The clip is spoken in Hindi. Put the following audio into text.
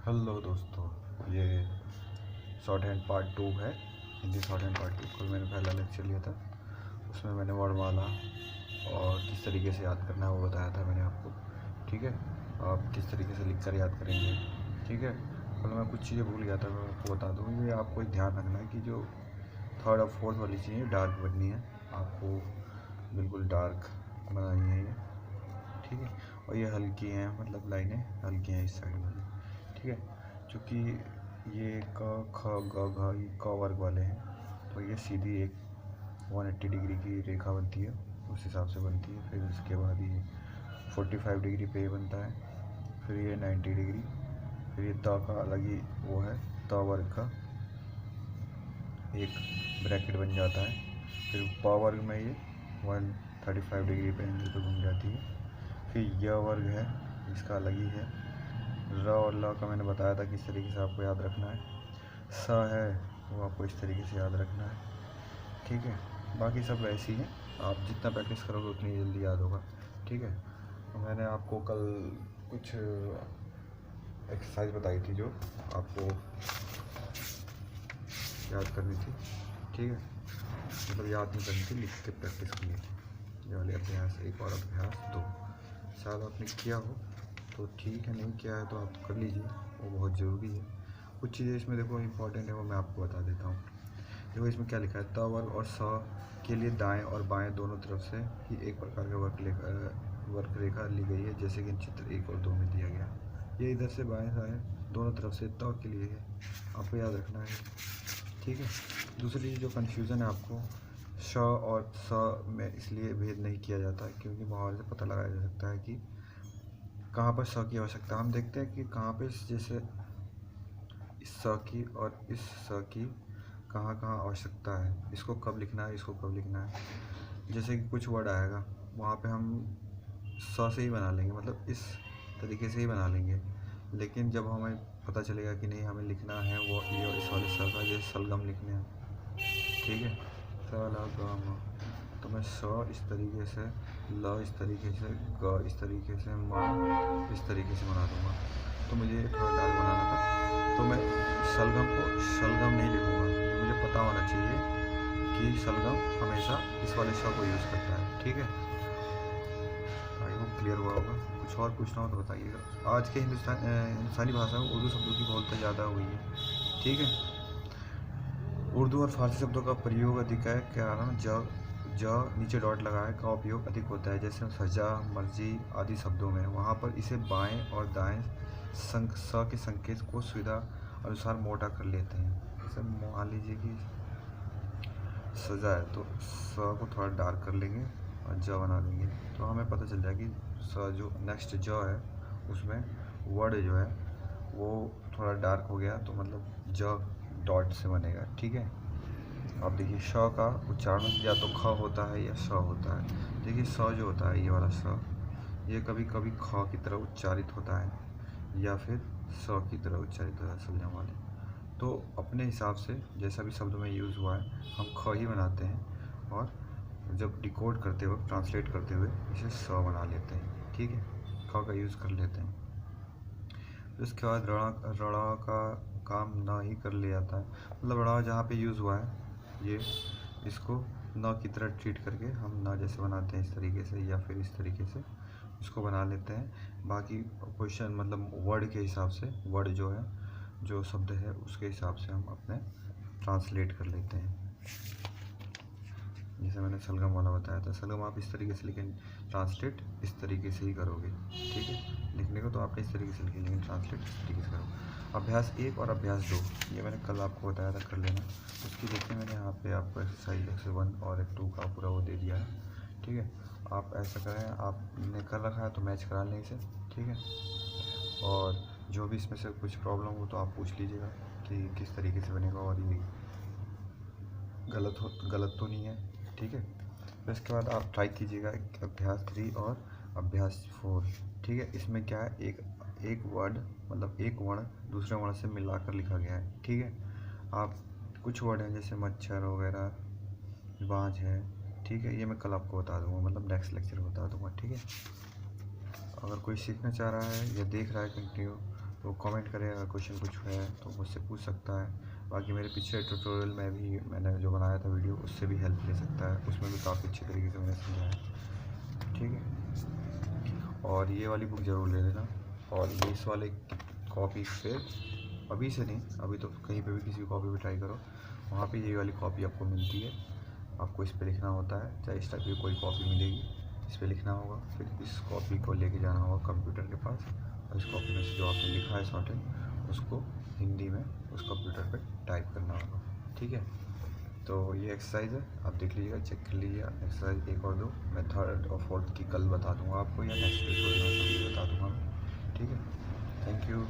हेलो दोस्तों, ये शॉर्ट हैंड पार्ट 2 है। Hindi short hand part 2। कल मैंने पहला लेक्चर लिया था, उसमें मैंने वर्णमाला और किस तरीके से याद करना है वो बताया था मैंने आपको। ठीक है, आप किस तरीके से लिखकर याद करेंगे। ठीक है, कल मैं कुछ चीज़ें भूल गया था, मैं आपको बता दूँ। ये आपको ध्यान रखना है कि जो थर्ड और फोर्थ वाली चीज़ें डार्क बननी है, आपको बिल्कुल डार्क बनानी है ये। ठीक है, और ये हल्की हैं, मतलब लाइनें हल्की हैं इस साइड वाली। ठीक है, चूँकि ये क ख ग घ ये क वर्ग वाले हैं, तो ये सीधी एक 180 डिग्री की रेखा बनती है, उस हिसाब से बनती है। फिर उसके बाद ये 45 डिग्री पे बनता है, फिर ये 90 डिग्री, फिर ये त का अलग ही वो है, त वर्ग का एक ब्रैकेट बन जाता है। फिर प वर्ग में ये 135 डिग्री पे एंगल पे घूम जाती है। फिर य वर्ग है, इसका अलग ही है। र और ल का मैंने बताया था किस तरीके से आपको याद रखना है। स है वो आपको इस तरीके से याद रखना है। ठीक है, बाकी सब वैसे ही है, आप जितना प्रैक्टिस करोगे उतनी जल्दी याद होगा। ठीक है, तो मैंने आपको कल कुछ एक्सरसाइज बताई थी जो आपको याद करनी थी। ठीक है, मतलब याद नहीं करनी थी, लिख के प्रैक्टिस करनी थी। ये वाले अभ्यास 1 और अभ्यास 2 शायद आपने किया हो तो ठीक है, नहीं किया है तो आप कर लीजिए, वो बहुत ज़रूरी है। कुछ चीज़ें इसमें देखो इंपॉर्टेंट है, वो मैं आपको बता देता हूँ। देखो इसमें क्या लिखा है, त वर्ग और स के लिए दाएं और बाएं दोनों तरफ से ही एक प्रकार का वक्र रेखा ली गई है, जैसे कि चित्र 1 और 2 में दिया गया। ये इधर से बाएं दाएं दोनों तरफ से त के लिए है, आपको याद रखना है। ठीक है, दूसरी चीज़ जो कन्फ्यूज़न है आपको, श और स में इसलिए भेद नहीं किया जाता है क्योंकि मुहावरे से पता लगाया जा सकता है कि कहाँ पर स की आवश्यकता। हम देखते हैं कि कहाँ पे, जैसे इस स की और इस स की कहाँ कहाँ आवश्यकता है, इसको कब लिखना है, इसको कब लिखना है। जैसे कि कुछ वर्ड आएगा, वहाँ पे हम स से ही बना लेंगे, मतलब इस तरीके से ही बना लेंगे। लेकिन जब हमें पता चलेगा कि नहीं, हमें लिखना है वो ये इस वाले स का, जैसे सलगम लिखने हैं। ठीक है, सलगम, तो मैं स इस तरीके से, ल इस तरीके से, ग इस तरीके से, म इस तरीके से बना दूँगा। तो मुझे थोड़ा डार्क बनाना था, तो मैं सलगम को शलगम नहीं लिखूँगा। मुझे पता होना चाहिए कि शलगम हमेशा इस वाले श को यूज़ करता है। ठीक है, आई होप क्लियर हुआ होगा। कुछ और पूछना हो तो बताइएगा। आज के हिंदुस्तानी भाषा में उर्दू शब्दों की बहुलता ज़्यादा हुई है। ठीक है, उर्दू और फारसी शब्दों का प्रयोग अधिक है, कारण ज नीचे डॉट लगाए का उपयोग अधिक होता है, जैसे सजा, मर्जी आदि शब्दों में। वहाँ पर इसे बाएं और दाएं स के संकेत को सुविधा अनुसार मोटा कर लेते हैं। जैसे मान लीजिए कि सजा है तो स को थोड़ा डार्क कर लेंगे और ज बना देंगे, तो हमें पता चल जाएगा कि स जो नेक्स्ट ज है उसमें वर्ड जो है वो थोड़ा डार्क हो गया, तो मतलब ज डॉट से बनेगा। ठीक है, अब देखिए श का उच्चारण या तो ख होता है या श होता है। देखिए स जो होता है, ये वाला स, ये कभी कभी ख की तरह उच्चारित होता है या फिर स की तरह उच्चारित होता है, सलगम वाले। तो अपने हिसाब से जैसा भी शब्द में यूज़ हुआ है, हम ख ही बनाते हैं, और जब डिकोड करते हुए, ट्रांसलेट करते हुए इसे स बना लेते हैं। ठीक है, ख का यूज़ कर लेते हैं। उसके बाद रणा का काम ना ही कर लिया जाता है, मतलब रणा जहाँ पे यूज़ हुआ है, ये इसको न की तरह ट्रीट करके हम ना जैसे बनाते हैं इस तरीके से, या फिर इस तरीके से इसको बना लेते हैं। बाकी क्वेश्चन मतलब वर्ड के हिसाब से, वर्ड जो है, जो शब्द है उसके हिसाब से हम अपने ट्रांसलेट कर लेते हैं। जैसे मैंने सलगम वाला बताया था, सलगम आप इस तरीके से लिखें, ट्रांसलेट इस तरीके से ही करोगे। ठीक है, लिखने को तो आपने इस तरीके से लिखे, लेकिन ट्रांसलेट इस तरीके से करो। अभ्यास 1 और अभ्यास 2 ये मैंने कल आपको बताया था, कर लेना। उसकी देखिए मैंने यहाँ पे आपको एक्सरसाइज एक्सरसाइज 1 और 2 का पूरा वो दे दिया है। ठीक है, आप ऐसा करें, आपने कर रखा है तो मैच करा लें इसे। ठीक है, और जो भी इसमें से कुछ प्रॉब्लम हो तो आप पूछ लीजिएगा कि किस तरीके से बनेगा, और ये गलत तो नहीं है। ठीक है, फिर इसके बाद आप ट्राई कीजिएगा अभ्यास 3 और अभ्यास 4। ठीक है, इसमें क्या है, एक वर्ड, मतलब एक वर्ण दूसरे वर्ण से मिलाकर लिखा गया है। ठीक है, आप कुछ वर्ड हैं जैसे मच्छर वगैरह, बाज है। ठीक है, ये मैं कल आपको बता दूंगा, मतलब नेक्स्ट लेक्चर बता दूंगा। ठीक है, अगर कोई सीखना चाह रहा है या देख रहा है कंटिन्यू, वो कमेंट करे, अगर क्वेश्चन कुछ है तो मुझसे पूछ सकता है। बाकी मेरे पिछले ट्यूटोरियल में भी मैंने जो बनाया था वीडियो, उससे भी हेल्प ले सकता है, उसमें भी काफ़ी अच्छे तरीके से मैंने समझाया। ठीक है, और ये वाली बुक ज़रूर ले लेना। और ये इस वाले कॉपी पे अभी से नहीं, अभी तो कहीं पे भी किसी भी कॉपी पे ट्राई करो, वहाँ पे ये वाली कॉपी आपको मिलती है। आपको इस पे लिखना होता है, चाहे इस टाइप की कोई कॉपी मिलेगी, इस पे लिखना होगा। फिर इस कॉपी को लेके जाना होगा कंप्यूटर के पास, और इस कॉपी में से जो आपने लिखा है शॉर्टहैंड, उसको हिंदी में उस कंप्यूटर पे टाइप करना होगा। ठीक है, तो ये एक्सरसाइज है, आप देख लीजिएगा, चेक कर लीजिएगा। एक्सरसाइज 1 और 2 मैं 3rd और 4th की कल बता दूंगा आपको, या नेक्स्ट वीडियो में बता दूंगा। ठीक है, थैंक यू।